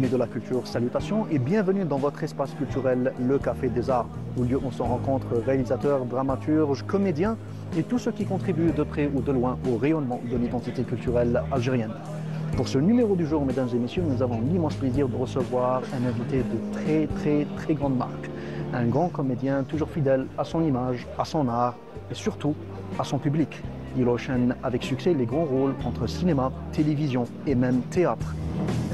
amis de la culture, salutations et bienvenue dans votre espace culturel, le Café des Arts, où lieu où se rencontrent réalisateurs, dramaturges, comédiens et tous ceux qui contribuent de près ou de loin au rayonnement de l'identité culturelle algérienne. Pour ce numéro du jour, mesdames et messieurs, nous avons l'immense plaisir de recevoir un invité de très grande marque. Un grand comédien toujours fidèle à son image, à son art et surtout à son public. Il enchaîne avec succès les grands rôles entre cinéma, télévision et même théâtre.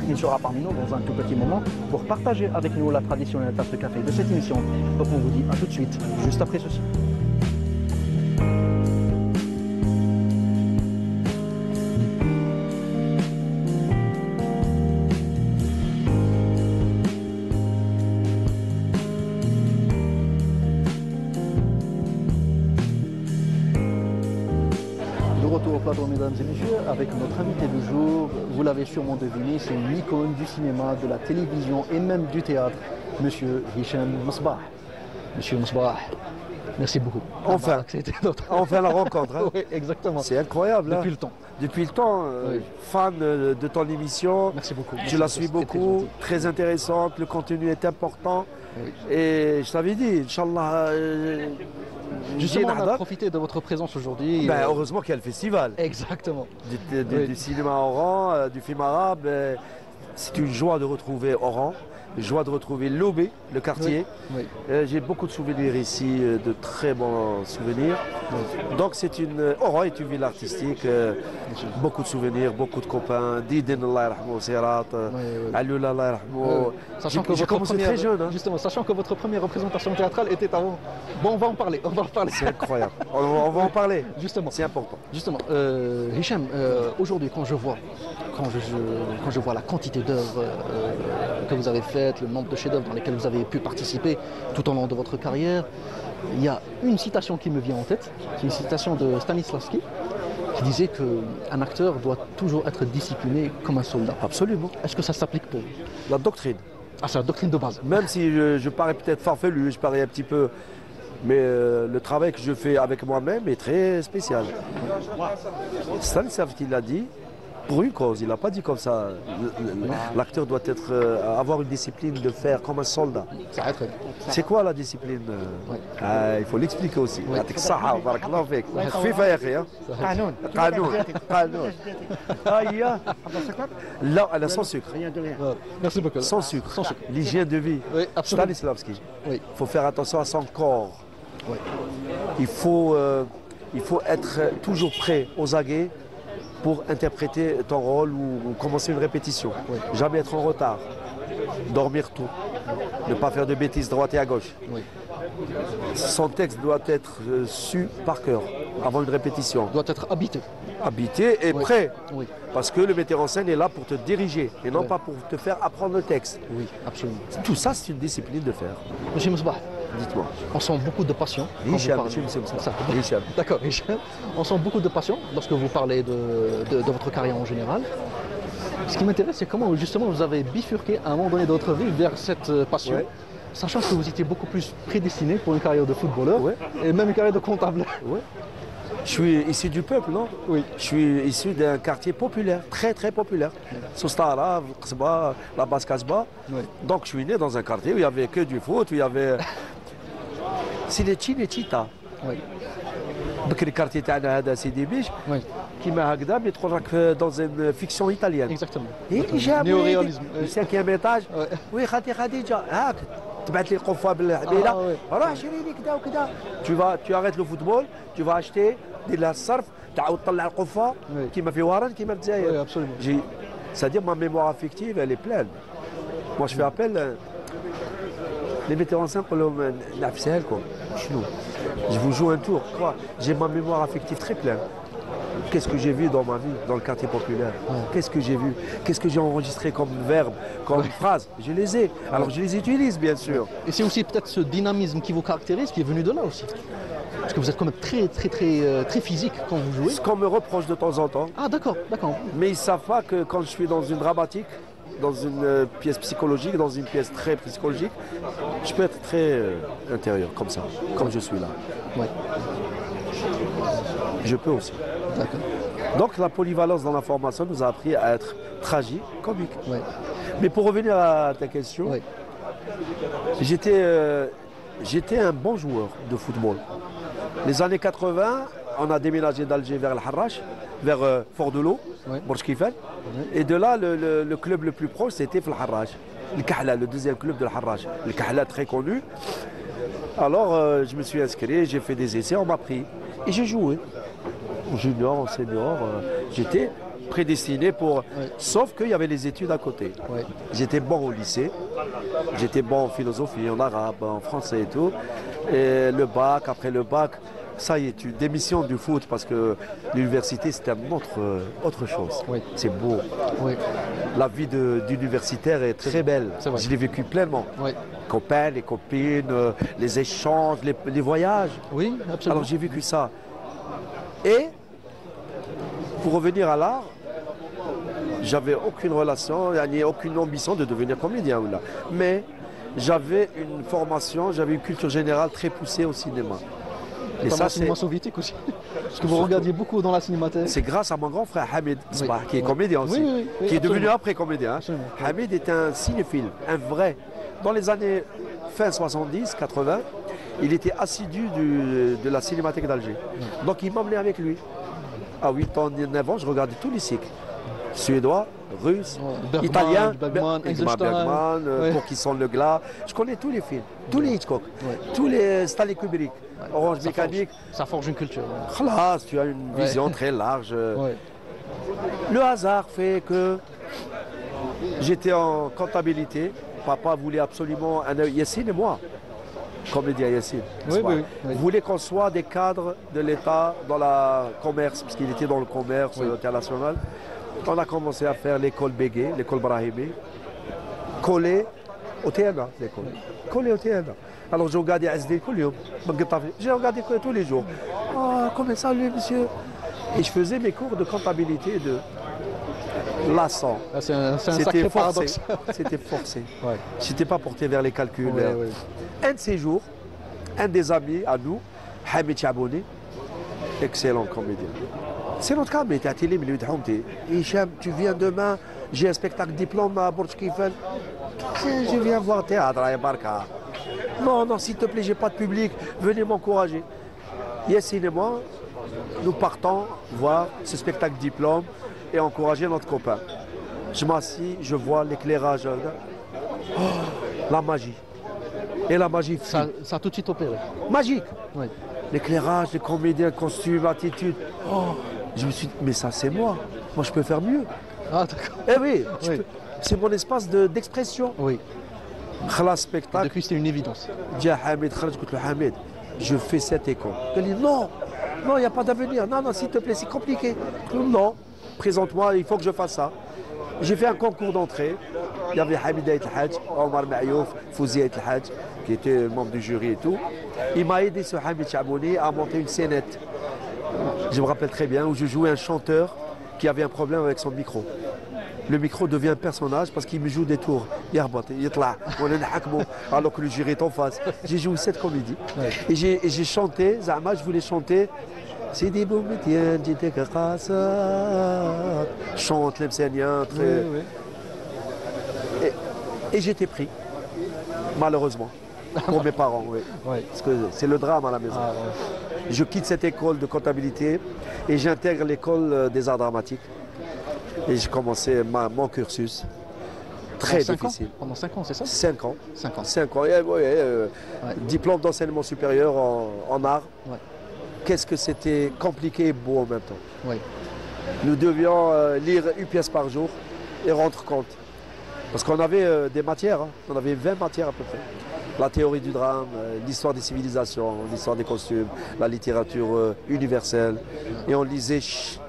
Il sera parmi nous dans un tout petit moment pour partager avec nous la traditionnelle tasse de café de cette émission. Donc on vous dit à tout de suite, juste après ceci. Mesdames et messieurs, avec notre invité du jour, vous l'avez sûrement deviné, c'est une icône du cinéma, de la télévision et même du théâtre, Monsieur Hicham Msbah. Monsieur Msbah, merci beaucoup. Enfin la rencontre. Hein. Oui, exactement. C'est incroyable. Depuis hein. le temps. Depuis le temps, oui. Fan de ton émission. Merci beaucoup. Tu la suis beaucoup, très intéressante, le contenu est important. Oui. Et je t'avais dit, Inch'Allah. Justement, on a profité de votre présence aujourd'hui. Ben, heureusement qu'il y a le festival. Exactement. Du cinéma Oran, du film arabe. C'est une joie de retrouver Oran, une joie de retrouver Lobé, le quartier. Oui. Oui. J'ai beaucoup de souvenirs ici, de très bons souvenirs. Oui. Donc c'est une... Oran est une ville artistique, beaucoup de souvenirs, beaucoup de copains. Diden Allah yarhamou, Sirat, Alioula Allah yarhamou. J'ai commencé très jeune. Hein. Justement, sachant que votre première représentation théâtrale était avant. Bon, on va en parler. C'est incroyable. On va en parler. Justement. C'est important. Justement, Hicham, aujourd'hui, quand je vois la quantité d'œuvres que vous avez faites, le nombre de chefs-d'œuvre dans lesquels vous avez pu participer tout au long de votre carrière, il y a une citation qui me vient en tête. C'est une citation de Stanislavski qui disait qu'un acteur doit toujours être discipliné comme un soldat. Absolument. Est-ce que ça s'applique pour vous? La doctrine. Ah, c'est la doctrine de base. Même si je parais peut-être farfelu, je parais un petit peu... Mais le travail que je fais avec moi-même est très spécial. Stanislavski l'a dit, pour une cause, il n'a pas dit comme ça. L'acteur doit avoir une discipline de faire comme un soldat. C'est quoi la discipline? Il faut l'expliquer aussi. Là, elle a sans sucre. Merci beaucoup. Sans sucre. L'hygiène de vie. Stanislavski. Il faut faire attention à son corps. Il faut être toujours prêt aux aguets pour interpréter ton rôle ou commencer une répétition. Oui. Jamais être en retard. Dormir tôt. Ne pas faire de bêtises droite et à gauche. Oui. Son texte doit être su par cœur avant une répétition. Doit être habité. Habité et prêt. Oui. Parce que le metteur en scène est là pour te diriger et non pas pour te faire apprendre le texte. Oui, absolument. Tout ça, c'est une discipline de faire. Monsieur Msbah, dites-moi. On sent beaucoup de passion. D'accord, Hicham. On sent beaucoup de passion lorsque vous parlez de votre carrière en général. Ce qui m'intéresse, c'est comment justement vous avez bifurqué à un moment donné de votre vie vers cette passion, sachant que vous étiez beaucoup plus prédestiné pour une carrière de footballeur et même une carrière de comptable. Je suis issu du peuple, non? Oui. Je suis issu d'un quartier populaire, très populaire. Soustara, Qsba, la Basse Kasba. Donc je suis né dans un quartier où il n'y avait que du foot, où il y avait... C'est les Cinecittà. Oui. Le quartier de Sidi Bich, qui m'a mais dans une fiction italienne. Exactement. Néoréalisme. Le 5e étage. Oui, Khadija. Tu arrêtes le football, tu vas acheter des lasarf, qui m'a fait Warren, qui m'a dit. Oui, absolument. C'est-à-dire ma mémoire affective, elle est pleine. Moi, je fais appel. Les metteurs en scène, je vous joue un tour. J'ai ma mémoire affective très pleine. Qu'est-ce que j'ai vu dans ma vie, dans le quartier populaire? Qu'est-ce que j'ai vu? Qu'est-ce que j'ai enregistré comme verbe, comme phrase? Je les ai. Alors je les utilise, bien sûr. Et c'est aussi peut-être ce dynamisme qui vous caractérise, qui est venu de là aussi. Parce que vous êtes quand même très physique quand vous jouez. Ce qu'on me reproche de temps en temps. Ah d'accord. Mais ils ne savent pas que quand je suis dans une dramatique, dans une pièce psychologique, dans une pièce très psychologique, je peux être très intérieur, comme ça, comme je suis là. Je peux aussi. Donc la polyvalence dans la formation nous a appris à être tragique, comique. Mais pour revenir à ta question, oui. J'étais un bon joueur de football. Les années 80, on a déménagé d'Alger vers le Harrach, vers Fort-de-L'Eau, oui. Burj Kifal. Oui. Et de là, le club le plus proche, c'était le Harrach. Le Kahla, le deuxième club de Harrach. Le Kahla très connu. Alors, je me suis inscrit, j'ai fait des essais, on m'a pris. Et j'ai joué. En junior, en senior, j'étais prédestiné pour... Oui. Sauf qu'il y avait les études à côté. Oui. J'étais bon au lycée, j'étais bon en philosophie, en arabe, en français et tout. Et le bac, après le bac, ça y est, tu démissionnes du foot parce que l'université, c'est autre chose. Oui. C'est beau. Oui. La vie d'universitaire est très belle. Je l'ai vécu pleinement. Oui. Copains, les copines, les échanges, les voyages. Oui, absolument. Alors j'ai vécu ça. Et pour revenir à l'art, j'avais aucune relation, aucune ambition de devenir comédien. Mais j'avais une formation, j'avais une culture générale très poussée au cinéma. Et ça, c'est cinéma soviétique aussi. Parce que vous regardiez beaucoup dans la cinémathèque. C'est grâce à mon grand frère Hamid, oui. Qui est comédien aussi, qui est devenu après comédien. Absolument. Hamid est un cinéphile, un vrai. Dans les années fin 70, 80, il était assidu de la cinémathèque d'Alger. Donc il m'emmenait avec lui. À 8 ans, 9 ans, je regardais tous les cycles. Suédois, russes, italiens, Bergman, pour qui sont le glas. Je connais tous les films, tous les Hitchcock, tous les Stanley Kubrick, Orange Mécanique. Ça forge une culture. Là, tu as une vision très large. Le hasard fait que j'étais en comptabilité. Papa voulait absolument Yassine et moi, comédien Yassine, voulait qu'on soit des cadres de l'État dans le commerce, parce qu'il était dans le commerce international. On a commencé à faire l'école Bégué, l'école Brahimi, collé au TNA, l'école. Collé au TNA. Alors j'ai regardé SD, j'ai regardé tous les jours. Oh, comment ça, lui, monsieur? Et je faisais mes cours de comptabilité de lassant. C'est un sacré paradoxe. C'était forcé. Je n'étais pas porté vers les calculs. Un de ces jours, un des amis à nous, Hamid Chabouni, excellent comédien. C'est notre cas, mais tu as télé, mais Hicham, tu viens demain, j'ai un spectacle diplôme à Burj Kifal. Je viens voir théâtre à Barka. Non, non, s'il te plaît, j'ai pas de public, venez m'encourager. Yassine et moi, nous partons voir ce spectacle diplôme et encourager notre copain. Je m'assis, je vois l'éclairage, oh, la magie. Et la magie. Ça a tout de suite opéré. Magique. Oui. L'éclairage, les comédiens, costumes, attitude. Oh, je me suis dit, mais ça c'est moi. Moi je peux faire mieux. Ah d'accord. Eh oui, c'est mon espace d'expression. Oui. Spectacle. Depuis c'était une évidence. Hamid, je fais cette école. Il dit non, non, il n'y a pas d'avenir. Non, non, s'il te plaît, c'est compliqué. Non, présente-moi, il faut que je fasse ça. J'ai fait un concours d'entrée. Il y avait Hamid Aït El Hadj, Omar Mayouf, Fouzi Aït El Hadj, qui était membre du jury et tout. Il m'a aidé, ce Hamid Chabouni, à monter une scénette. Je me rappelle très bien, où je jouais un chanteur qui avait un problème avec son micro. Le micro devient un personnage parce qu'il me joue des tours. Alors que le jury est en face. J'ai joué cette comédie. Et j'ai chanté, Zama, je voulais chanter. Sidi Boumetian, Jidek Khassa. Chante l'Emsénien. Et j'étais pris, malheureusement, pour mes parents. Parce que c'est le drame à la maison. Je quitte cette école de comptabilité et j'intègre l'école des arts dramatiques. Et j'ai commencé mon cursus. Très difficile. Pendant 5 ans, c'est ça? 5 ans. 5 ans. Diplôme d'enseignement supérieur en art. Qu'est-ce que c'était compliqué et beau en même temps. Nous devions lire une pièce par jour et rendre compte. Parce qu'on avait des matières, on avait 20 matières à peu près. La théorie du drame, l'histoire des civilisations, l'histoire des costumes, la littérature universelle. Et on lisait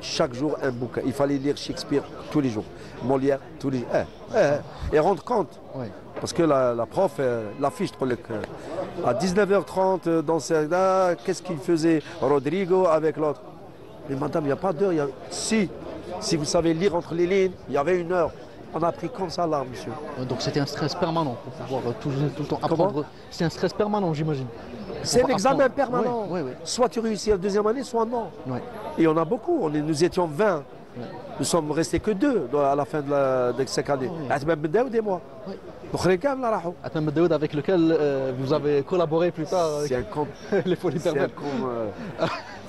chaque jour un bouquin. Il fallait lire Shakespeare tous les jours, Molière tous les jours. Et rendre compte. Parce que la prof, l'affiche, à 19h30 dans ce qu'est-ce qu'il faisait Rodrigo avec l'autre? Mais madame, il n'y a pas d'heure. Si vous savez lire entre les lignes, il y avait 1 heure. On a appris comme ça là, monsieur. Donc c'était un stress permanent pour pouvoir tout le temps apprendre. C'est un stress permanent, j'imagine. C'est un examen permanent. Soit tu réussis la 2e année, soit non. Et on a beaucoup. Nous étions 20 Nous sommes restés que 2 à la fin de cette année. Atman Ben Daoud et moi. Atman Ben Daoud avec lequel vous avez collaboré plus tard avec les Folies Pervers.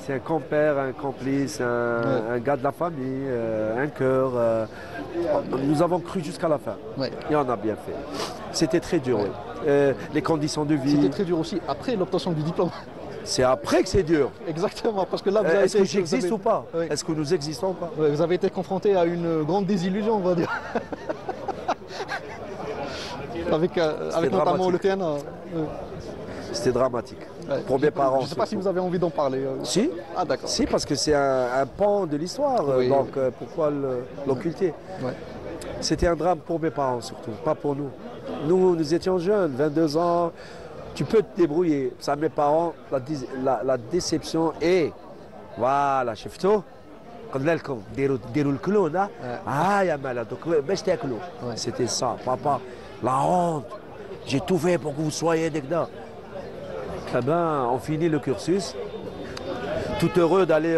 C'est un compère, un complice, un gars de la famille, un cœur. Nous avons cru jusqu'à la fin. Et on a bien fait. C'était très dur. Les conditions de vie. C'était très dur aussi après l'obtention du diplôme. C'est après que c'est dur. Exactement, parce que là, vous avez est-ce que j'existe ou pas? Est-ce que nous existons ou pas? Vous avez été confronté à une grande désillusion, on va dire. avec notamment le TNA. C'était dramatique. Pour mes parents. Je ne sais pas si vous avez envie d'en parler. Si. Ah d'accord. Si, parce que c'est un pan de l'histoire. Donc pourquoi l'occulter? C'était un drame pour mes parents surtout, pas pour nous. Nous étions jeunes, 22 ans. Tu peux te débrouiller. Ça, mes parents, la déception est... Voilà, شفتوا قلنا لكم ديروا الكلون يا مالا دوك باش تاكلوا. C'était ça, papa. La honte. J'ai tout fait pour que vous soyez des gars. Eh ben, on finit le cursus. Tout heureux d'aller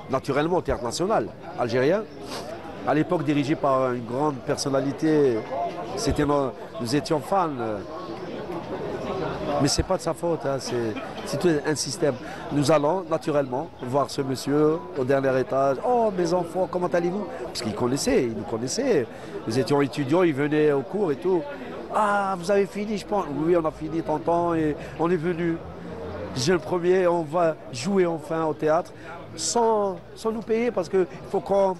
naturellement au Théâtre National algérien. À l'époque dirigé par une grande personnalité. Nous étions fans. Mais ce n'est pas de sa faute, hein, c'est tout un système. Nous allons naturellement voir ce monsieur au dernier étage. Oh mes enfants, comment allez-vous? Parce qu'il nous connaissait. Nous étions étudiants, il venait au cours et tout. Ah, vous avez fini, je pense. Oui, on a fini, tonton, et on est venu. J'ai le premier, on va jouer enfin au théâtre sans nous payer parce qu'il faut qu'on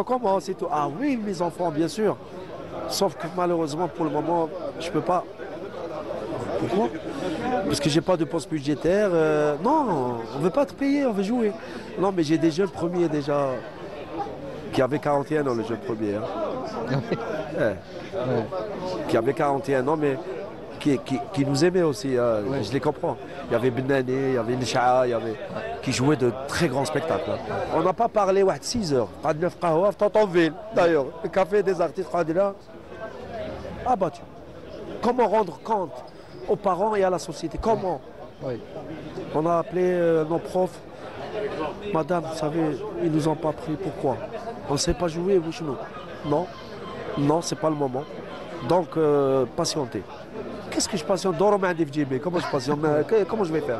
commence et tout. Ah oui, mes enfants, bien sûr. Sauf que malheureusement, pour le moment, je ne peux pas. Pourquoi? Parce que j'ai pas de poste budgétaire. Non, on ne veut pas te payer, on veut jouer. Non, mais j'ai des jeunes premiers déjà qui avaient 41 ans, le jeune premier. Hein. Qui avaient 41 ans, mais qui nous aimaient aussi. Hein. Je les comprends. Il y avait Benani, il y avait Nisha, qui jouaient de très grands spectacles. Hein. On n'a pas parlé 6 heures. Pas de 9 qahwa, Tantonville, d'ailleurs. Le café des artistes, là. Abattu. Comment rendre compte aux parents et à la société? Comment? On a appelé nos profs. Madame, vous savez, ils nous ont pas pris. Pourquoi? On ne sait pas jouer, vous, chez nous. Non, c'est pas le moment. Donc, patientez. Qu'est-ce que je patiente? Comment je patiente? Comment je vais faire?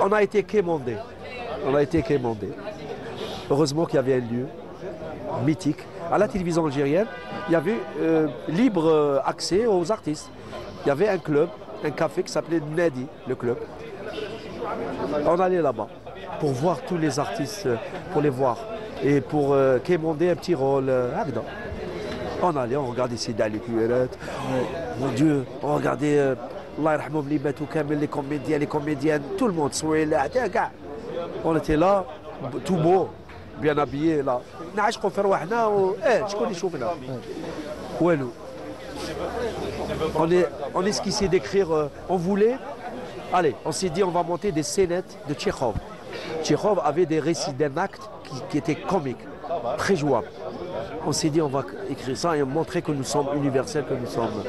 On a été quémandés. Heureusement qu'il y avait un lieu mythique. À la télévision algérienne, il y avait libre accès aux artistes. Il y avait un club, un café qui s'appelait Nadi, le club. On allait là-bas pour voir tous les artistes, pour les voir et pour quémander un petit rôle. On allait, on regardait Sida les cuirettes. Mon Dieu, on regardait les comédiens, les comédiennes, tout le monde. On était là, tout beau. Bien habillé là. On esquissait d'écrire, on voulait. Allez, on s'est dit on va monter des scénettes de Tchekhov. Tchekhov avait des récits d'un acte qui étaient comiques, très jouables. On s'est dit on va écrire ça et montrer que nous sommes universels, que nous sommes.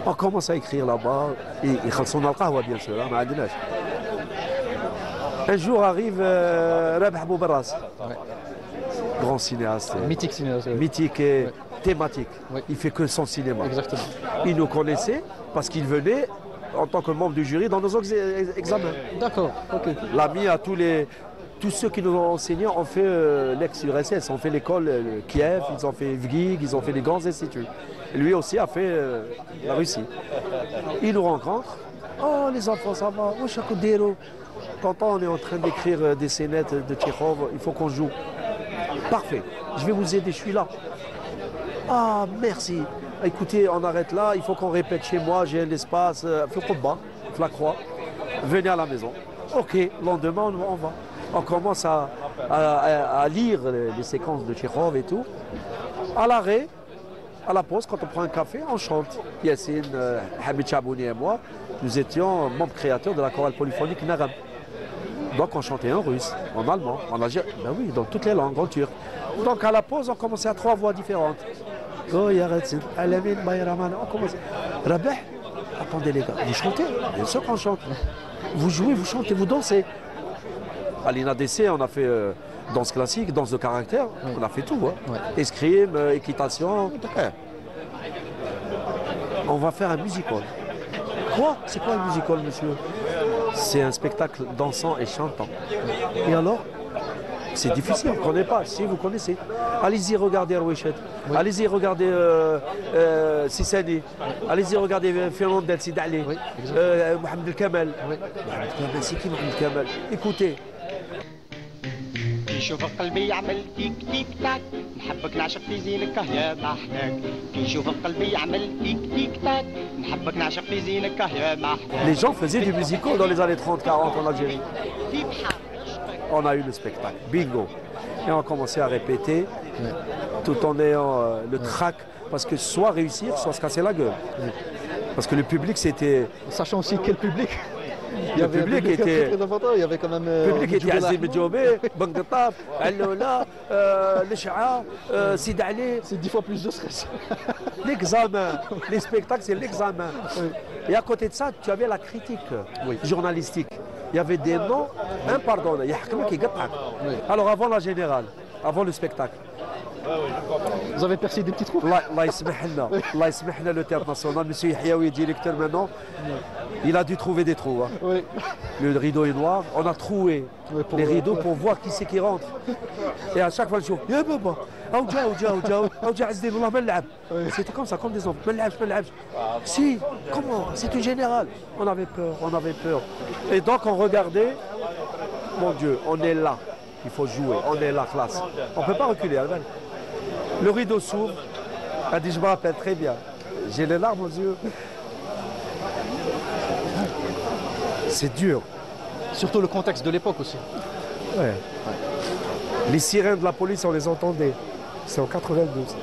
On commence à écrire là-bas et Khalson al-Qahwa bien sûr, hein, un jour arrive Rabah Boubarras, grand cinéaste. Mythique cinéaste. Mythique et thématique. Il fait que son cinéma. Exactement. Il nous connaissait parce qu'il venait en tant que membre du jury dans nos examens. D'accord, ok. L'ami à tous ceux qui nous ont enseigné ont fait l'ex-URSS, ont fait l'école Kiev, ils ont fait Vgig, ils ont fait les grands instituts. Et lui aussi a fait la Russie. Il nous rencontre. Oh les enfants, ça va. Oh Chakoudero. Tonton, on est en train d'écrire des scénettes de Tchekhov, il faut qu'on joue. Parfait, je vais vous aider, je suis là. Ah, merci. Écoutez, on arrête là, il faut qu'on répète chez moi, j'ai l'espace, la croix. Venez à la maison. Ok, lendemain, on va. On commence à lire les séquences de Tchekhov et tout. À l'arrêt, à la pause, quand on prend un café, on chante. Yassine, Hamid Chabouni et moi, nous étions membres créateurs de la chorale polyphonique Naram. Donc on chantait en russe, en allemand, en algérien, ben oui, dans toutes les langues, en turc. Donc à la pause, on commençait à 3 voix différentes. Oh, on commence. Rabah, attendez les gars, vous chantez? Bien sûr qu'on chante. Vous jouez, vous chantez, vous dansez. À l'INADC, on a fait danse classique, danse de caractère, on a fait tout. Hein. Escrime, équitation. On va faire un musical. Quoi? C'est quoi un musical, monsieur? C'est un spectacle dansant et chantant. Et alors? C'est difficile, on ne connaît pas. Si vous connaissez, allez-y regarder Rouichet, allez-y regarder Sissani, allez-y regarder Fernand Del Sidali, Mohamed El Kamal. Mohamed El Kamal, c'est qui Mohamed El Kamal? Écoutez. يشوفك قلبي يعمل تيك تيك تاك نحبك نعشق في زينك يا محلاك يشوفك قلبي يعمل تيك تيك تاك نحبك نعشق في زينك يا محلاك. Les gens faisaient du musical dans les années 30-40 en Algérie. On a eu le spectacle, bingo. Et on a commencé à répéter tout en ayant le trac, parce que soit réussir, soit se casser la gueule. Parce que le public c'était... Sachant aussi quel public. Le public était très important, il y avait quand même... Le public était Azim Djoubé, Bangdetaf, Allola, Lesha'a, Sid Ali. C'est 10 fois plus de stress. L'examen, les spectacles c'est l'examen. Et à côté de ça, tu avais la critique journalistique. Il y avait des noms impardonnables. Alors avant la générale, avant le spectacle. Vous avez percé des petits trous? Allah yasmahna, le théâtre national, M. Yahyaoui, directeur maintenant, il a dû trouver des trous. Hein. Oui. Le rideau est noir, on a troué les rideaux pour voir qui c'est qui rentre. Et à chaque fois, je dis, ya baba, c'était comme ça, comme des enfants. Si, comment? C'est une générale. On avait peur, on avait peur. Et donc on regardait, mon Dieu, on est là. Il faut jouer, on est là, classe. On ne peut pas reculer, Alban. Le rideau s'ouvre. Elle dit, je me rappelle très bien. J'ai les larmes aux yeux. C'est dur. Surtout le contexte de l'époque aussi. Ouais. Les sirènes de la police, on les entendait. C'est en 92.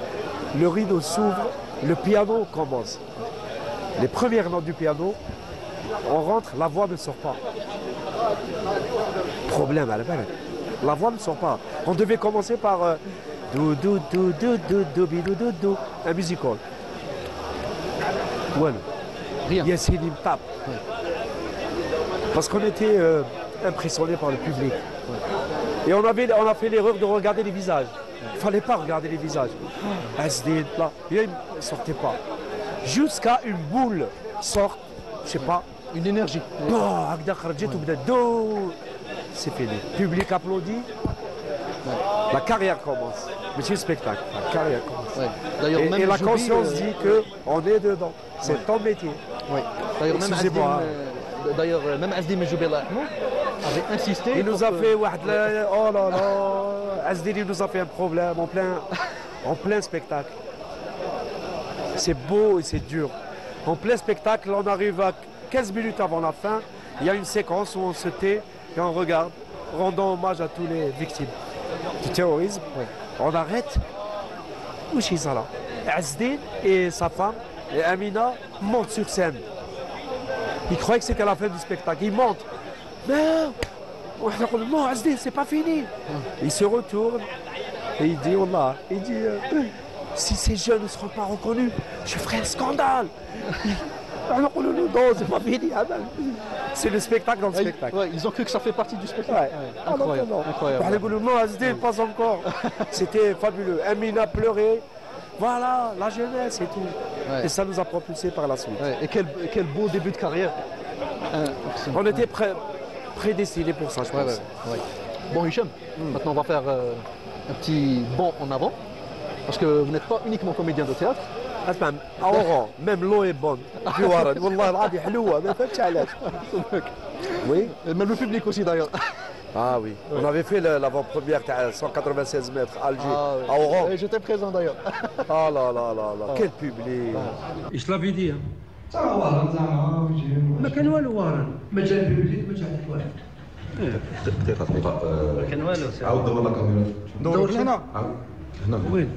Le rideau s'ouvre, le piano commence. Les premières notes du piano, on rentre, la voix ne sort pas. Problème, Alban. La voix ne sort pas. On devait commencer par un musical. Voilà. Rien. Yassine me tape. Parce qu'on était impressionnés par le public. Et on a fait l'erreur de regarder les visages. Il ne fallait pas regarder les visages. SD, là, il ne sortait pas. Jusqu'à une boule sorte, je ne sais pas. Une énergie. C'est fini. Le public applaudit. La carrière commence. Monsieur le spectacle, la carrière commence. Et la conscience dit qu'on est dedans. C'est ton métier. Oui. D'ailleurs, même Azdi Mejoubi avait insisté. Il nous a fait, oh là là, Azdi nous a fait un problème en plein spectacle. C'est beau et c'est dur. En plein spectacle, on arrive à 15 minutes avant la fin. Il y a une séquence où on se tait et on regarde, rendant hommage à tous les victimes du terrorisme. On arrête. Où est ça là? Azdi et sa femme, et Amina, montent sur scène. Ils croyaient que c'était la fin du spectacle. Ils montent. Mais non, Azdi, c'est pas fini. Il se retourne et il dit, Allah, il dit, si ces jeunes ne seront pas reconnus, je ferai un scandale. Non, c'est pas fini. C'est le spectacle dans le spectacle. Ouais, ils ont cru que ça fait partie du spectacle. Incroyable. Non, Azdi, pas encore. C'était fabuleux. Amina pleurait. Voilà, la jeunesse et tout. Et ça nous a propulsés par la suite. Et quel beau début de carrière. On était prédestinés pour ça, je pense. Bon, Hicham, maintenant on va faire un petit bond en avant. Parce que vous n'êtes pas uniquement comédien de théâtre. Même l'eau est bonne. Oui. Même le public aussi d'ailleurs. Ah oui, on avait fait l'avant-première à 196 mètres à Alger, à Oran. J'étais présent d'ailleurs. Ah là là là là, quel public. ايش لافي دي زعما وهران زعما ما كان والو وهران ما جا البيبلي ما جا حتى واحد دقيقة ما كان والو عاود دور لا كاميرا دور هنا هنا وين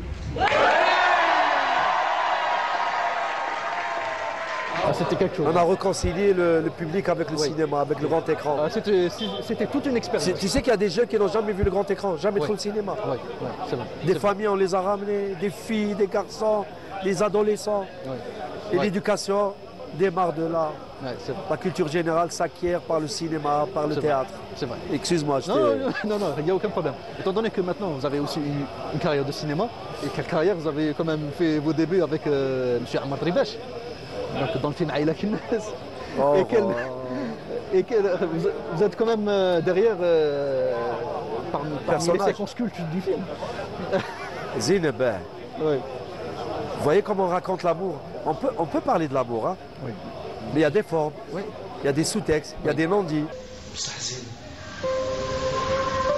C'était quelque chose. On a réconcilié le public avec le cinéma, avec le grand écran. C'était toute une expérience. Tu sais qu'il y a des jeunes qui n'ont jamais vu le grand écran, jamais trop le cinéma. C'est vrai. Des familles, on les a ramenés, des filles, des garçons, des adolescents. Et l'éducation, démarre de là. Ouais, la culture générale s'acquiert par le cinéma, par le théâtre. C'est vrai. Excuse-moi. Non, il n'y a aucun problème. Étant donné que maintenant vous avez aussi une carrière de cinéma, et quelle carrière vous avez quand même fait vos débuts avec M. Ammar Dribesh, donc dans le film Aïla Kinnes. Vous êtes quand même derrière parmi les séquences cultes du film. Zineb. Oui. Vous voyez comment on raconte l'amour. On peut parler de l'amour, hein. Oui. Mais il y a des formes, il y a des sous-textes, il y a des non-dits. مستحسن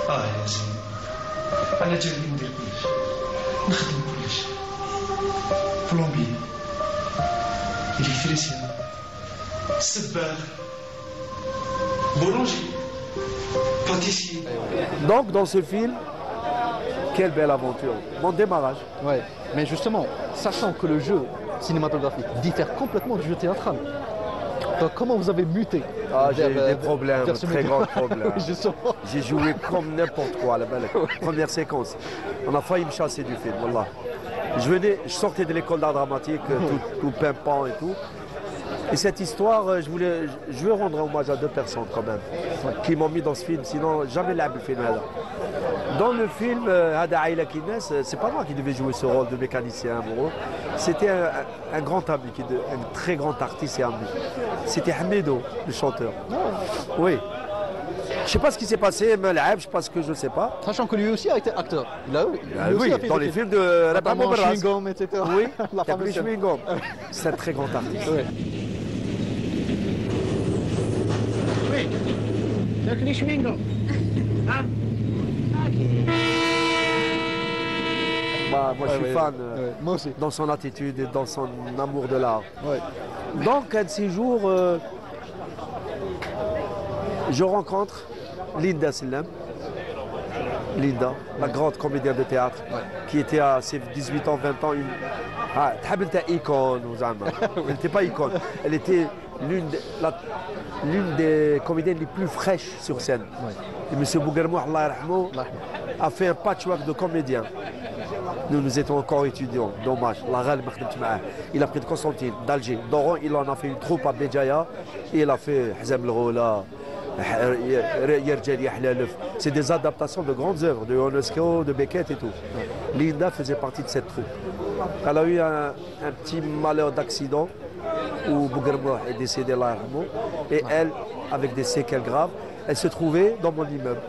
يا زين انا جاي ندير كلش نخدم كلش بلومبي الكتريسيان سباغ بولونجي pâtissier. Donc dans ce film, quelle belle aventure, mon démarrage. Ouais, mais justement, sachant que le jeu cinématographique diffère complètement du jeu théâtral, donc comment vous avez muté? J'ai eu des problèmes, très grands problèmes. J'ai joué comme n'importe quoi, la première séquence. On a failli me chasser du film, voilà. Je sortais de l'école d'art dramatique, tout pimpant et tout. Et cette histoire, je veux rendre hommage à deux personnes quand même, qui m'ont mis dans ce film, sinon jamais l'âme le film. Dans le film, Hada Aïla Kinnes, c'est pas moi qui devais jouer ce rôle de mécanicien amoureux. C'était un grand ami, un très grand artiste et ami. C'était Hamido, le chanteur. Oui. Je sais pas ce qui s'est passé, mais parce que je sais pas. Sachant que lui aussi a été acteur. Oui, dans les films de Rabah Moubarak. Chewing-gum, etc. Oui, Chewing-gum. C'est un très grand artiste. Oui. تاكلي شوينغوم ها moi je suis fan moi aussi. Dans son attitude et dans son amour de l'art. Donc un de ces jours, je rencontre Linda Sellem. Linda, la grande comédienne de théâtre, qui était à ses 18 ans, 20 ans, elle n'était pas icône, elle était l'une des comédiennes les plus fraîches sur scène. Et M. Bouguermou, Allah yarhamou, a fait un patchwork de comédiens. Nous étions encore étudiants, dommage. Il a pris de Constantine, d'Alger, d'Oran, il en a fait une troupe à Béjaïa, et il a fait Hzam el-Ghoula, c'est des adaptations de grandes œuvres, de Ionesco, de Beckett et tout. Linda faisait partie de cette troupe. Elle a eu un petit malheur d'accident où Bouguermou est décédé là, et elle, avec des séquelles graves, elle se trouvait dans mon immeuble.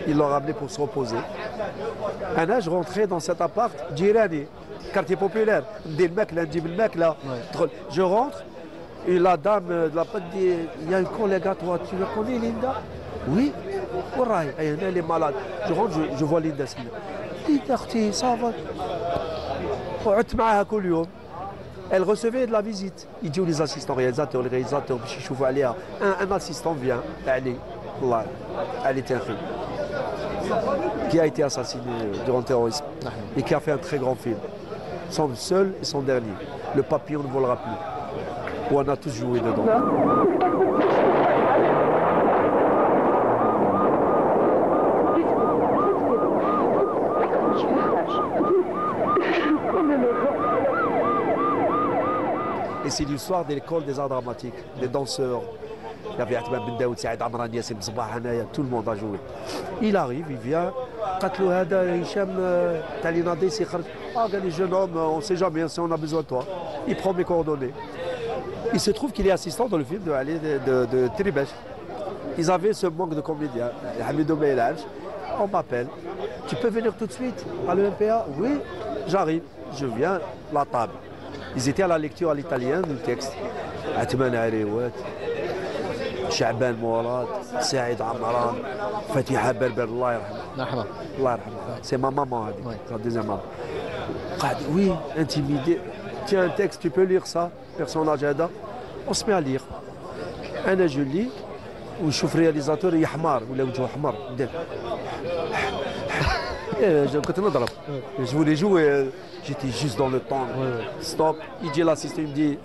Ils l'ont ramenée pour se reposer. Un âge, je rentrais dans cet appart, Djirani, quartier populaire. Je rentre, et la dame de la porte dit, il y a une collègue à toi, tu la connais Linda? Oui. Elle est malade. Je rentre, je vois Linda. Linda, ça va. Elle recevait de la visite. Il dit les assistants réalisateurs, les réalisateurs, un assistant vient, elle était un fille qui a été assassiné durant le terrorisme et qui a fait un très grand film. Son seul et son dernier. Le papillon ne volera plus. Où on a tous joué dedans. Et c'est l'histoire de l'école des arts dramatiques, des danseurs. Il y avait Atman Ben Daoud, Saïd Amran, Yassim Sabah, Hanaya, tout le monde a joué. Il arrive, il vient, Katlou Hada, Hicham, Talinadi, Sikhar. Ah, les jeunes hommes, on ne sait jamais si on a besoin de toi. Il prend mes coordonnées. Il se trouve qu'il est assistant dans le film de Tribesh. Ils avaient ce manque de comédiens. Hamidou Beilaj, on m'appelle. Tu peux venir tout de suite à l'EMPA? Oui, j'arrive, je viens, la table. Ils étaient à la lecture à l'italien du texte. Atman Arewat, Shaban Mourad, Saïd Amran, Fatiha Berber, Allah yarhamha. Allah yarhamha. C'est ma maman, sa deuxième maman. Oui, intimidé. Tiens un texte, tu peux lire ça, personnage Ada. On se met à lire. Un je lis, ou je suis réalisateur, il y a Hamar, ou là où je Hamar. Je voulais jouer, j'étais juste dans le temps. Stop, il dit l'assistant, il me dit,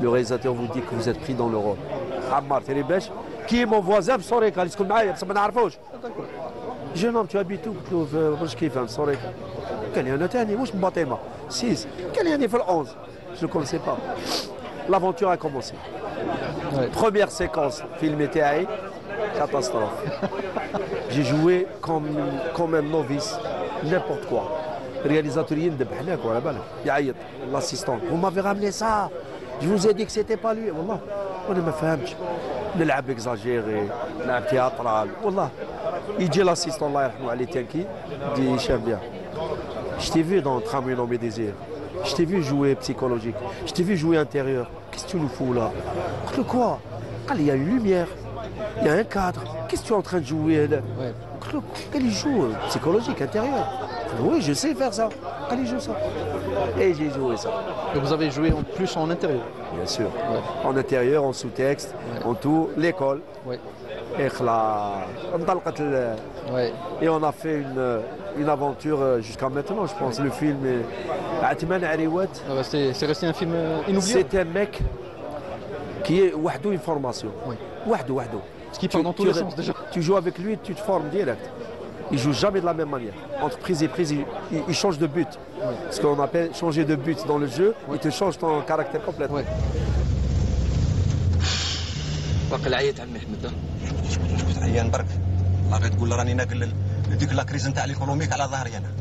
le réalisateur vous dit que vous êtes pris dans le rôle. Ammar Feribesh, qui est mon voisin, Sorek, il se connaît, ça m'a n'arrivouche. Jeune homme, tu habites où? Je kiffe, Sorek. Quel est un autre? Où je me battais, moi? 6. Quel est un 11? Je ne le connaissais pas. l'aventure a commencé. Première séquence, film était à catastrophe. J'ai joué comme un novice, n'importe quoi. Réalisateur l'assistant. Vous m'avez ramené ça. Je vous ai dit que c'était pas lui. Wallah, on ne me fahmtش. نلعب exagéré, نلعب théâtral. Wallah. Il dit l'assistant, Allah yarhamou Ali Tianki, dit Hicham bien. Je t'ai vu dans Tramway dans mes désirs. Je t'ai vu jouer psychologique. Je t'ai vu jouer intérieur. Qu'est-ce que tu nous fous là? Quoi? Il y a une lumière. Il y a un cadre. Qu'est-ce que tu es en train de jouer là? Il joue psychologique, intérieur. Oui, je sais faire ça. Il joue ça. Et j'ai joué ça. Et vous avez joué en plus en intérieur? Bien sûr. En intérieur, en sous-texte, en tout. L'école. Et on a fait une aventure jusqu'à maintenant, je pense. Le film est... C'est resté un film inoubliable. C'est un mec qui est une formation. Wahdo. Ce qui part dans tous les sens déjà. Tu joues avec lui, tu te formes direct. Il ne joue jamais de la même manière. Entre prise et prise, il change de but. Ce qu'on appelle changer de but dans le jeu, il te change ton caractère complètement. باقي العيات عمي حمد اسكت عيان برك الله غير تقول راني ناقل ديك لاكريز نتاع ليكونوميك على ظهري انا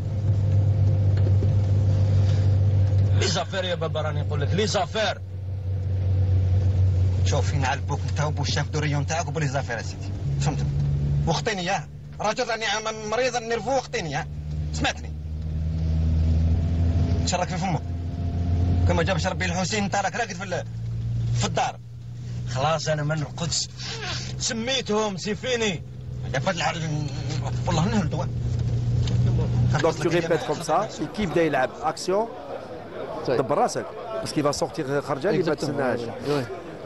لي زافير يا بابا راني نقول لك لي زافير شوف فين علبوك انت وبوشاف دوريون تاعك وبلي زافير سيدي فهمت وخطيني ياه راجل راني مريض النيرفو وخطيني ياه سمعتني شرك في فمك كما جابش ربي الحسين انت راك راقد في الدار خلاص انا من القدس سميتهم سيفيني والله نهلت. Donc tu répètes comme ça, l'équipe d'Ailab, action, دبر راسك parce qu'il va sortir خرجان il va te nager.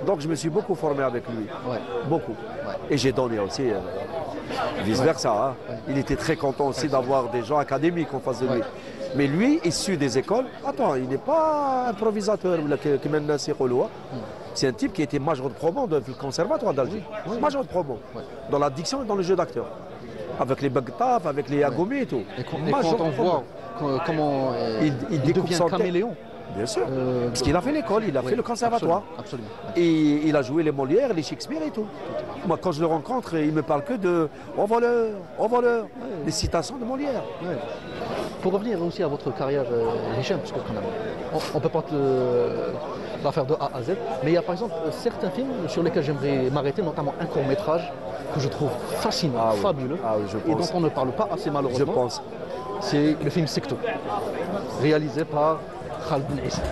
Donc je me suis beaucoup formé avec lui, beaucoup. Et j'ai donné aussi vice versa. Hein. Il était très content aussi d'avoir des gens académiques en face de lui. Mais lui, issu des écoles, attends, il n'est pas improvisateur. C'est un type qui était major de promo dans le conservatoire d'Alger. Major de promo. Dans la diction et dans le jeu d'acteur. Avec les bagtaf, avec les agomis et tout. Et quand on voit comment il devient un caméléon. Bien sûr, parce qu'il a fait l'école, il a fait le conservatoire. Absolument. Et il a joué les Molières, les Shakespeare et tout. Moi, quand je le rencontre, il me parle que de « au voleur », des citations de Molière. Pour revenir aussi à votre carrière, Hicham, parce qu'on ne peut pas la faire de A à Z, mais il y a par exemple certains films sur lesquels j'aimerais m'arrêter, notamment un court-métrage que je trouve fascinant, fabuleux, et dont on ne parle pas assez malheureusement. Je pense. C'est le film Secto, réalisé par Khaled Ben Issa.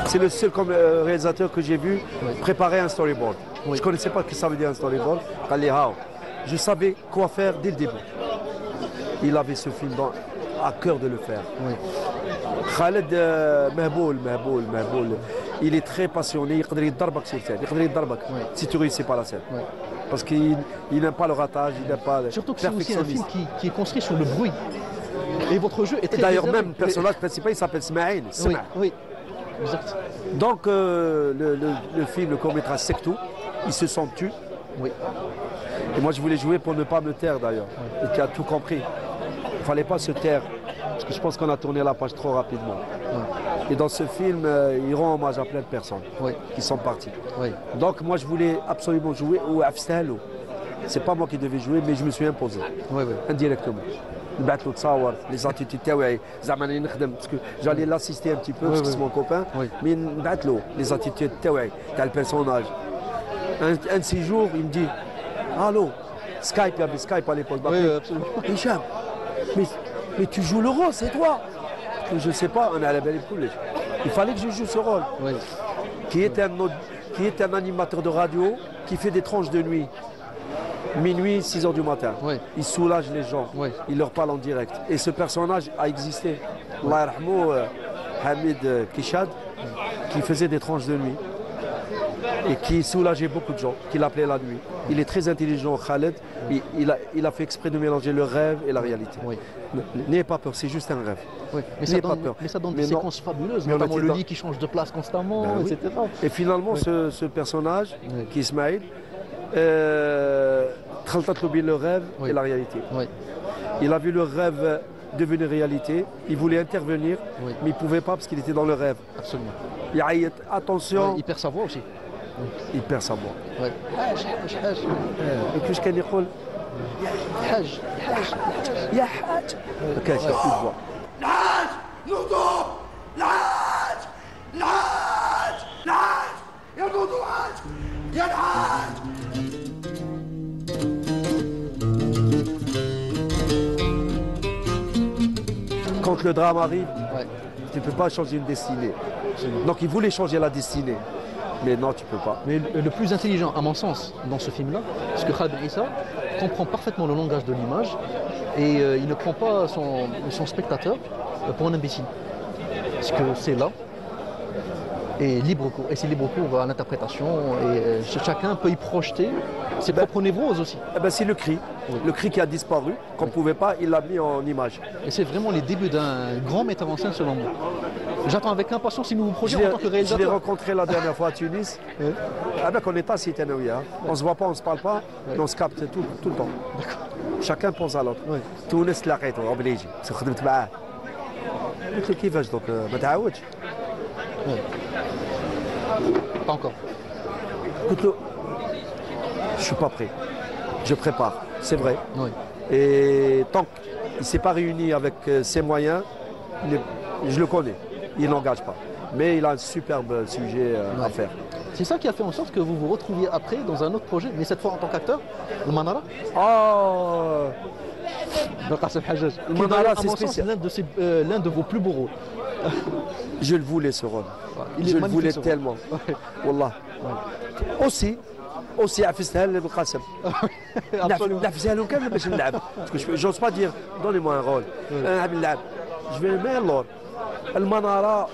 C'est le seul réalisateur que j'ai vu préparer un storyboard. Je ne connaissais pas ce que ça veut dire un storyboard. Je savais quoi faire dès le début. Il avait ce film à cœur de le faire. Khaled Mehboul, il est très passionné. Si tu ne réussis pas la scène. Parce qu'il n'aime pas le ratage, il n'aime pas le surtout que c'est aussi un film qui est construit sur le bruit. Et votre jeu est très... D'ailleurs, même le personnage principal, il s'appelle Smaïn. Oui. Exact. Donc le film, le court-métrage Secto, ils se sont tus. Oui. Et moi je voulais jouer pour ne pas me taire d'ailleurs. Et tu as tout compris. Il ne fallait pas se taire. Parce que je pense qu'on a tourné la page trop rapidement. Et dans ce film, ils rendent hommage à plein de personnes qui sont parties. Donc moi je voulais absolument jouer au Afstalo. C'est pas moi qui devais jouer, mais je me suis imposé. Indirectement. Les attitudes parce que j'allais l'assister un petit peu parce que c'est mon copain, mais les attitudes le personnage. Un de ces jours, il me dit allô, Skype, il y avait Skype à l'époque. Hicham, mais tu joues le rôle, c'est toi. Je ne sais pas, on est à la belle époque. Il fallait que je joue ce rôle, qui est un animateur de radio qui fait des tranches de nuit. Minuit, 6 h du matin. Il soulage les gens. Il leur parle en direct. Et ce personnage a existé. Allah yarhamou, Hamid Kishad, qui faisait des tranches de nuit. et qui soulageait beaucoup de gens, qui l'appelaient la nuit. Il est très intelligent, Khaled. Il a fait exprès de mélanger le rêve et la réalité. Oui. N'ayez pas peur, c'est juste un rêve. Oui. Mais ça donne des séquences fabuleuses, notamment le lit qui change de place constamment, ben etc. Oui. Et finalement, ce personnage, qui est Ismaïl, le rêve et la réalité. Oui. Il a vu le rêve devenir réalité, il voulait intervenir, mais il ne pouvait pas parce qu'il était dans le rêve. Absolument. Attention. Il perd sa voix aussi. Il perd sa voix. Ouais. Et puis je connais quoi Haj. Ya Haj. Ok, j'ai plus de voix. Quand le drame arrive, tu ne peux pas changer une destinée. Donc il voulait changer la destinée. Mais non, tu ne peux pas. Mais le plus intelligent, à mon sens, dans ce film-là, c'est que Khaled Ben Issa comprend parfaitement le langage de l'image et il ne prend pas son spectateur pour un imbécile. Parce que c'est là. Et libre cours. Et c'est libre cours à l'interprétation. Et chacun peut y projeter ses propres névroses aussi. C'est le cri. Oui. Le cri qui a disparu, qu'on ne pouvait pas, il l'a mis en image. Et c'est vraiment les débuts d'un grand metteur en scène selon moi. J'attends avec impatience ces nouveaux projets en tant que réalisateur. Je l'ai rencontré la dernière fois à Tunis. Avec on est assis, on ne se voit pas, on ne se parle pas, mais on se capte tout le temps. Chacun pense à l'autre. Tunis لقيته obligé. خدمت معاه. قلت له كيفاش دوك ما تعاودش. Pas encore. Je ne suis pas prêt. Je prépare, c'est vrai. Oui. Et tant qu'il ne s'est pas réuni avec ses moyens, je le connais. Il n'engage pas. Mais il a un superbe sujet à faire. C'est ça qui a fait en sorte que vous vous retrouviez après dans un autre projet, mais cette fois en tant qu'acteur, le Manara. Oh Le Manara, c'est spécial. L'un de vos plus beaux rôles. Je le voulais ce rôle. Je le voulais tellement. Wallah. Aussi عفستها للقاسم. نعفسها له كامل باش نلعب. J'ose pas dire donnez-moi un rôle. نلعب. Je vais mettre l'autre. Le Manara,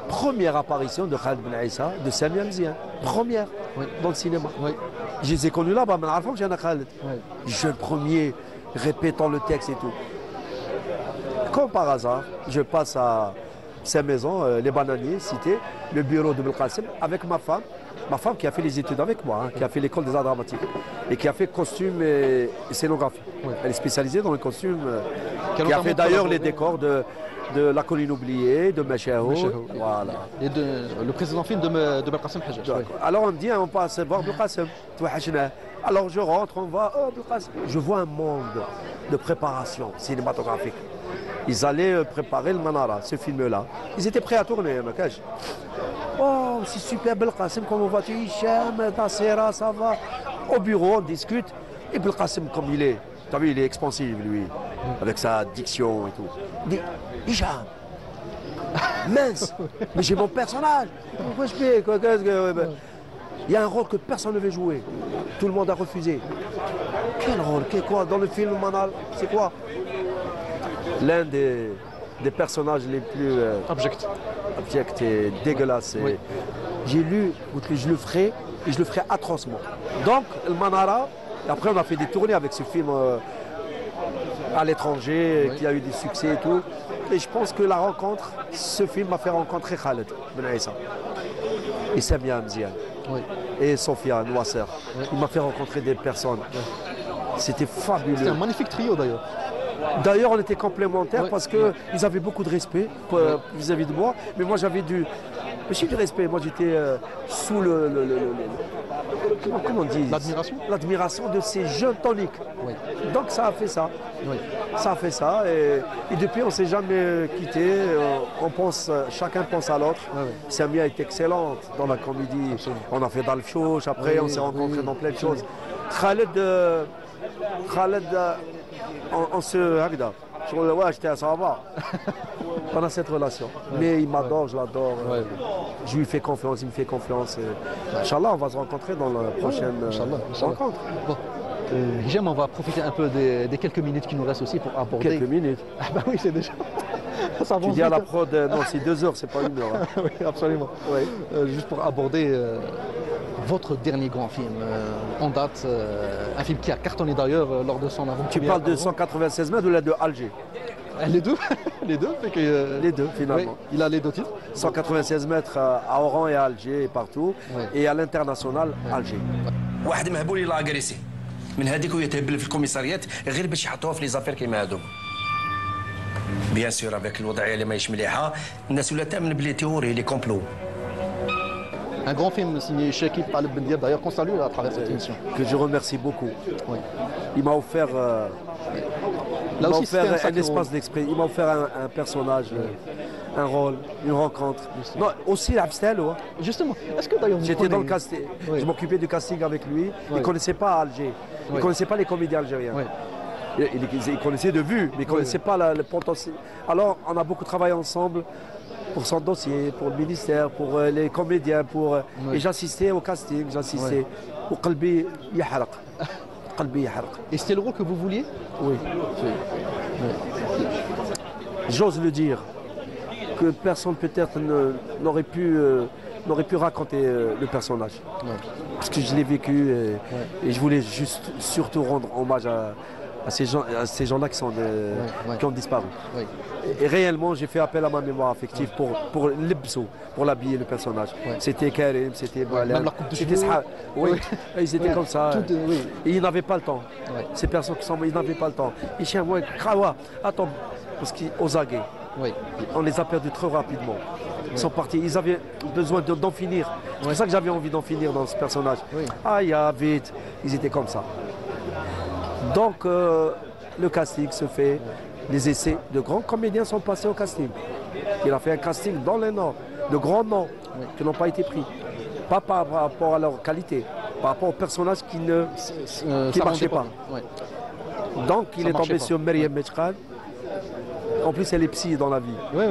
première apparition de Khaled Ben Issa, de Samia Mziane. Première dans le cinéma. Je les ai connus là-bas, mais à j'ai un Khaled. Jeune premier, répétant le texte et tout. Comme par hasard, je passe à sa maison, les bananiers, cité, le bureau de Belkacem, avec ma femme qui a fait les études avec moi, qui a fait l'école des arts dramatiques et qui a fait costume et scénographie. Elle est spécialisée dans les costumes, qui a fait d'ailleurs les décors de La Colline oubliée, de Machaho. Voilà. Et le précédent film de Belkacem Hajjaj. Alors on me dit, on passe voir Belkacem. Alors je rentre, on va, Belkacem. Je vois un monde de préparation cinématographique. Ils allaient préparer le Manara, ce film-là. Ils étaient prêts à tourner, Makash. Oh, c'est super, Belkacem, comment vas-tu, Hicham, Tassera, ça va. Au bureau, on discute. Et Belkacem, comme il est, tu as vu, il est expansif, lui, avec sa diction et tout. Il dit, Hicham, mince, mais j'ai mon personnage. Pourquoi je fais quoi, il y a un rôle que personne ne veut jouer. Tout le monde a refusé. Quel rôle? Quoi? Dans le film Manal, c'est quoi? L'un des personnages les plus abjects et dégueulasses. Oui. J'ai lu, je le ferai, et je le ferai atrocement. Donc, le Manara, après on a fait des tournées avec ce film à l'étranger, qui a eu des succès et tout. Et je pense que la rencontre, ce film m'a fait rencontrer Khaled Ben Issa et Samia Mziane et Sofia Nouasser. Il m'a fait rencontrer des personnes. C'était fabuleux. C'était un magnifique trio d'ailleurs. D'ailleurs, on était complémentaires parce qu'ils avaient beaucoup de respect vis-à-vis de moi. Mais moi, j'avais du respect. Moi, j'étais sous comment on dit? L'admiration de ces jeunes toniques. Donc, ça a fait ça. Ça a fait ça. Et depuis, on ne s'est jamais quitté. Chacun pense à l'autre. Samia est excellente dans la comédie. On a fait Dalfchouch. Après, on s'est rencontrés dans plein de choses. Khaled, on se regarde. Ça va. On a cette relation. Mais il m'adore, je l'adore. Je lui fais confiance, il me fait confiance. Inch'Allah, on va se rencontrer dans la prochaine rencontre. Bon. Hicham, on va profiter un peu des quelques minutes qui nous restent aussi pour aborder. Quelques minutes? Ah bah oui, c'est déjà. Ça tu dis à la prod, non, c'est 2 heures, c'est pas 1 heure. Oui, absolument. Juste pour aborder votre dernier grand film en date, un film qui a cartonné d'ailleurs lors de son avant-première. Tu parles de 196 mètres ou là de Alger? Les deux, les deux, les deux finalement. Oui, il a les deux titres. 196 mètres à Oran et à Alger et partout, et à l'international Alger. واحد مهبول يلا اغريسي من هذيك ويتهبل في الكوميساريات غير باش يحطوها في لي زافير كيما هادو. بيان سور افيك الوضعيه اللي ماهيش مليحه الناس ولا تامن بلي تيوري لي كومبلو. Un grand film signé Chekib Taleb Ben Diab, d'ailleurs qu'on salue à travers cette émission. Que je remercie beaucoup. Oui. Il m'a offert, un espace d'expression, il m'a offert un personnage, un rôle, une rencontre. Non, aussi l'Abstel. Justement, est-ce que d'ailleurs j'étais dans le casting, je m'occupais du casting avec lui, il ne connaissait pas Alger, il ne connaissait pas les comédiens algériens. Il connaissait de vue, mais il ne connaissait pas le potentiel. Alors on a beaucoup travaillé ensemble pour son dossier, pour le ministère, pour les comédiens, et j'assistais au casting, j'assistais au qalbi yahraq. Et c'était le rôle que vous vouliez? Oui. J'ose le dire, que personne peut-être n'aurait pu raconter le personnage. Parce que je l'ai vécu et je voulais juste surtout rendre hommage à ces gens-là qui ont disparu. Et réellement, j'ai fait appel à ma mémoire affective pour l'ebso, pour l'habiller le personnage. C'était Karim, c'était même la coupe de cheveux. Oui, ils étaient comme ça. Et ils n'avaient pas le temps. Ces personnes qui sont mortes, ils n'avaient pas le temps. Et chez moi, attends, parce qu'aux aguets, on les a perdus trop rapidement. Ils sont partis, ils avaient besoin d'en finir. C'est pour ça que j'avais envie d'en finir dans ce personnage. Vite, ils étaient comme ça. Donc, le casting se fait. Les essais de grands comédiens sont passés au casting. Il a fait un casting dans les Nord, de grands noms qui n'ont pas été pris. Pas par rapport à leur qualité, par rapport aux personnages qui ne marchaient pas. Donc il est tombé sur Myriam Mechkal. En plus, elle est psy dans la vie. Oui,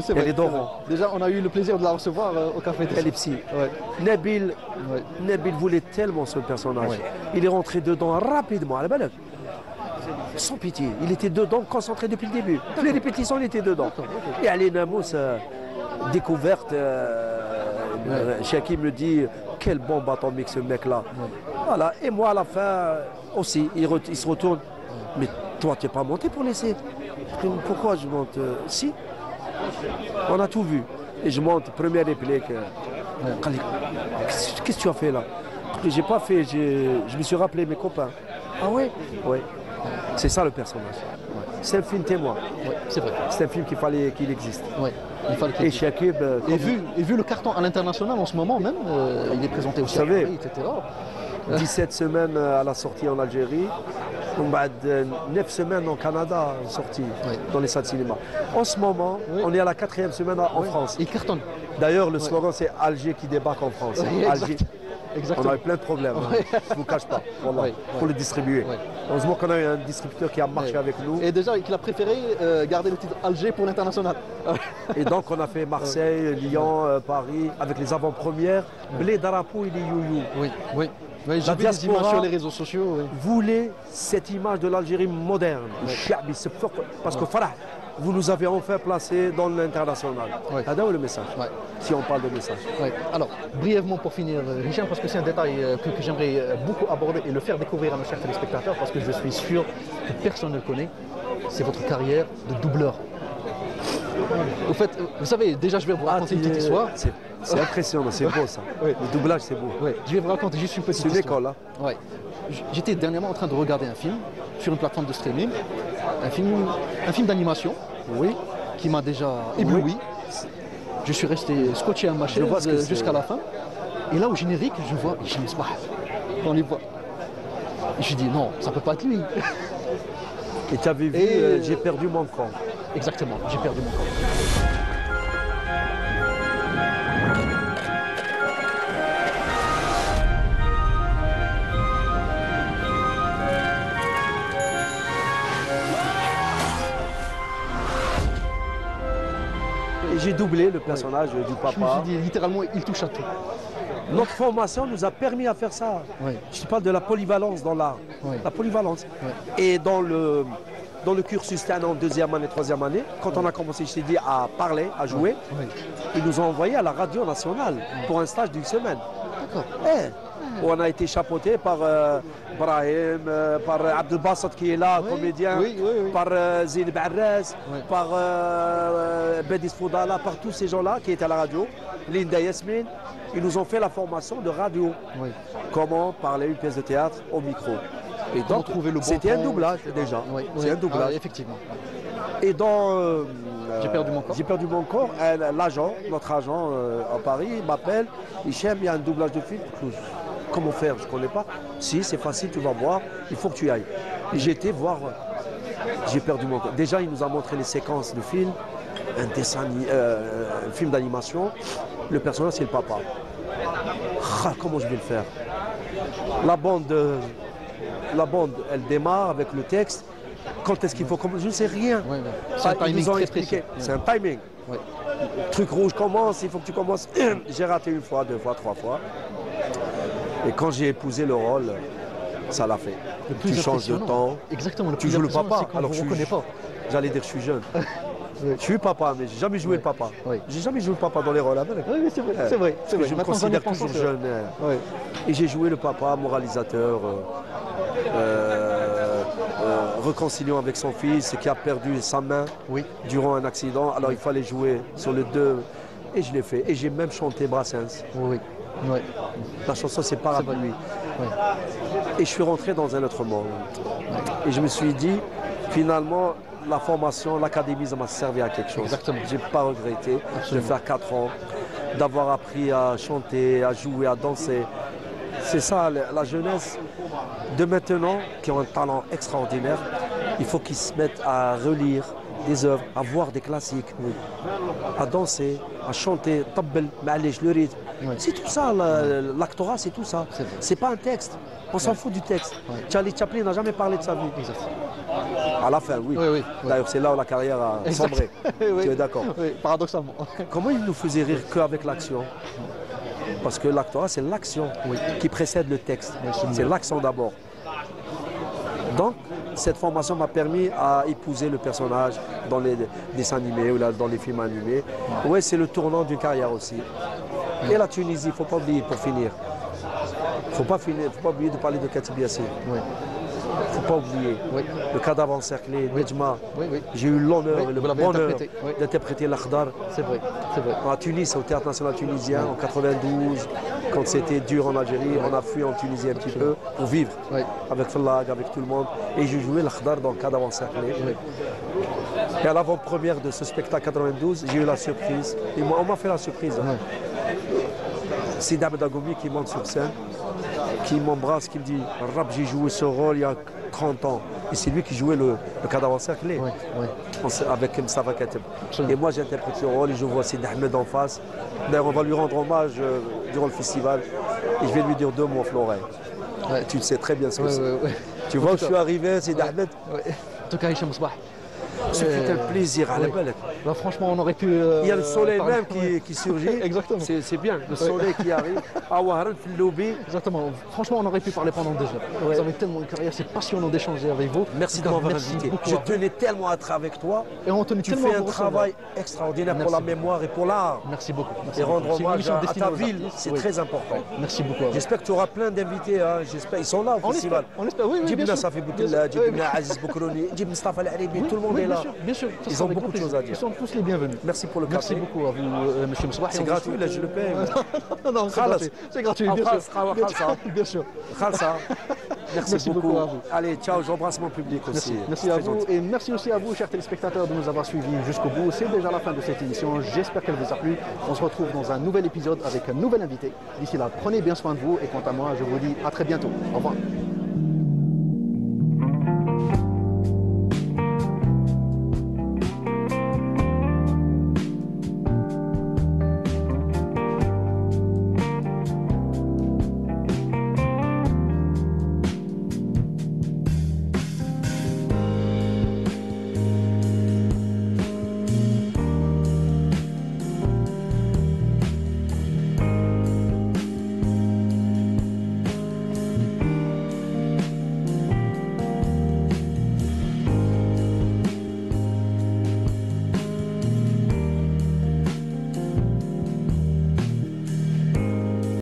c'est vrai. Elle est d'Oran. Déjà, on a eu le plaisir de la recevoir au café. Elle est psy. Nabil voulait tellement ce personnage. Il est rentré dedans rapidement. À la balade. Sans pitié, il était dedans, concentré depuis le début. Toutes les répétitions, il était dedans. Et Ali Namous, découverte, Chaki me dit, quel bon atomique ce mec-là. Voilà, et moi à la fin aussi, il se retourne. Mais toi, tu n'es pas monté pour laisser. Pourquoi je monte? Si, on a tout vu. Et je monte, première réplique. Qu'est-ce que tu as fait là? J'ai pas fait, je me suis rappelé mes copains. Ah ouais? Oui. C'est ça le personnage. C'est un film témoin. C'est vrai. C'est un film qu'il fallait qu'il existe. Il fallait qu'il existe. Et vu le carton à l'international en ce moment même, il est présenté aussi à Paris, etc. 17 semaines à la sortie en Algérie, 9 semaines au Canada sortie dans les salles de cinéma. En ce moment, on est à la 4e semaine en France. Il cartonne. D'ailleurs, le slogan c'est Alger qui débarque en France. Alger. Exactement. On a eu plein de problèmes, je ne vous cache pas, pour le distribuer. Heureusement qu'on a eu un distributeur qui a marché avec nous. Et déjà, qu'il a préféré garder le titre Alger pour l'international. Et donc, on a fait Marseille, Lyon, Paris, avec les avant-premières. Blé Darapou et les Youyou. Oui, j'ai vu des images sur les réseaux sociaux. Voulait cette image de l'Algérie moderne. Parce que Farah, vous nous avez enfin placé dans l'international. C'est le message, si on parle de message. Alors, brièvement pour finir, Hicham, parce que c'est un détail que j'aimerais beaucoup aborder et le faire découvrir à nos chers téléspectateurs, parce que je suis sûr que personne ne le connaît, c'est votre carrière de doubleur. Au fait, vous savez, déjà je vais vous raconter une petite histoire. C'est impressionnant, c'est beau ça. Le doublage, c'est beau. Je vais vous raconter juste une petite histoire. C'est une école, hein. J'étais dernièrement en train de regarder un film sur une plateforme de streaming, un film d'animation, qui m'a déjà ébloui. Je suis resté scotché à ma chaise jusqu'à la fin. Et là au générique, je vois Hicham Misbah. On les voit. Et je dis non, ça peut pas être lui. Et tu avais vu, j'ai perdu mon camp. Exactement, j'ai perdu mon camp. J'ai doublé le personnage du papa. Je me suis dit, littéralement, il touche à tout. Notre formation nous a permis à faire ça. Je te parle de la polyvalence dans l'art. La polyvalence. Et dans le cursus, c'était en 2e année, 3e année, quand on a commencé, je t'ai dit, à parler, à jouer, ils nous ont envoyés à la radio nationale pour un stage d'1 semaine. D'accord. On a été chapeauté par Brahim, par Abdel Bassat qui est là, comédien, par Zine Barres, par Bedis Foudala, par tous ces gens-là qui étaient à la radio, Linda Yasmine. Ils nous ont fait la formation de radio. Comment parler une pièce de théâtre au micro. Et donc, c'était un doublage déjà. C'est un doublage. Effectivement. Et dans J'ai perdu mon corps. J'ai perdu mon corps. L'agent, notre agent à Paris, m'appelle. Hichem, il y a un doublage de film. Comment faire? Je ne connais pas. Si, c'est facile, tu vas voir. Il faut que tu y ailles. Et j'ai été voir. J'ai perdu mon corps. Déjà, il nous a montré les séquences de films. Un film d'animation. Le personnage, c'est le papa. Comment je vais le faire? La bande, elle démarre avec le texte. Quand est-ce qu'il faut commencer? Je ne sais rien. C'est un timing très expliqué. C'est un timing. Le truc rouge commence, il faut que tu commences. J'ai raté une fois, deux fois, trois fois. Et quand j'ai épousé le rôle, ça l'a fait. Tu changes de temps. Exactement. Tu joues le papa. Alors je ne reconnais pas. J'allais dire que je suis jeune. Je suis papa, mais j'ai jamais joué le papa. J'ai jamais joué le papa dans les rôles. Oui, c'est vrai. C'est vrai. Je me considère toujours jeune. Et j'ai joué le papa, moralisateur, réconciliant avec son fils qui a perdu sa main durant un accident. Alors il fallait jouer sur le 2 et je l'ai fait. Et j'ai même chanté Brassens. La chanson c'est Parapluie. Et je suis rentré dans un autre monde. Et je me suis dit, finalement, la formation, l'académie, ça m'a servi à quelque chose. Je n'ai pas regretté de faire 4 ans, d'avoir appris à chanter, à jouer, à danser. C'est ça, la jeunesse de maintenant, qui ont un talent extraordinaire, il faut qu'ils se mettent à relire des œuvres, à voir des classiques, à danser, à chanter, le rythme. C'est tout ça, l'actorat, c'est tout ça. C'est pas un texte. On s'en fout du texte. Charlie Chaplin n'a jamais parlé de sa vie. À la fin, oui. D'ailleurs, c'est là où la carrière a sombré. Tu es d'accord? Paradoxalement. Comment il nous faisait rire qu'avec l'action? Parce que l'actorat, c'est l'action qui précède le texte. C'est l'action d'abord. Donc, cette formation m'a permis à épouser le personnage dans les dessins animés ou dans les films animés. Oui, c'est le tournant d'une carrière aussi. Et la Tunisie, il ne faut pas oublier pour finir. Il ne faut pas oublier de parler de Katib Yassine. Il ne faut pas oublier. Le cadavre encerclé, Nejma. J'ai eu l'honneur et le bonheur d'interpréter l'Akhdar. C'est vrai. À Tunis, au Théâtre National Tunisien, en 92, quand c'était dur en Algérie, on a fui en Tunisie un petit peu pour vivre avec Fallag, avec tout le monde. Et j'ai joué l'Akhdar dans le cadavre encerclé. Et à l'avant-première de ce spectacle 92, j'ai eu la surprise. Et on m'a fait la surprise. C'est Ahmed Agoumi qui monte sur scène, qui m'embrasse, qui me dit « Rap, j'ai joué ce rôle il y a 30 ans ». Et c'est lui qui jouait le cadavre encerclé avec Mstafa Kateb. Et moi j'interprète ce rôle et je vois Sid Ahmed en face. D'ailleurs on va lui rendre hommage durant le festival et je vais lui dire 2 mots à l'oreille. Tu sais très bien ce que c'est. Tu vois où je suis arrivé, Sid Ahmed. En tout cas, Hicham Msbah. Ce fut un plaisir à la balle. Franchement, on aurait pu. Il y a le soleil même qui surgit. Exactement. C'est bien, le soleil qui arrive. À Waharan, Filoubi. Exactement. Franchement, on aurait pu parler pendant 2 heures. Vous avez tellement une carrière, c'est passionnant d'échanger avec vous. Merci de m'avoir invité. Je tenais tellement à être avec toi. Et on tenait tu fais un travail extraordinaire pour la mémoire et pour l'art. Merci beaucoup. Et rendre hommage à ta ville, c'est très important. Merci beaucoup. J'espère que tu auras plein d'invités. J'espère ils sont là au festival. On espère, oui. Jibna Safi Boutella, Jibna Aziz Boukrouni, Jibna Mustafa Al-Aribi, tout le monde est là. Bien sûr. Ils ont beaucoup de choses à dire. Ils sont tous les bienvenus. Merci pour le café. Merci beaucoup à vous, monsieur Msbah. C'est gratuit, là, je le paye. Non, c'est gratuit, bien sûr. Merci beaucoup à vous. Allez, ciao, j'embrasse mon public aussi. Merci à vous et merci aussi à vous, chers téléspectateurs, de nous avoir suivis jusqu'au bout. C'est déjà la fin de cette émission. J'espère qu'elle vous a plu. On se retrouve dans un nouvel épisode avec un nouvel invité. D'ici là, prenez bien soin de vous et quant à moi, je vous dis à très bientôt. Au revoir.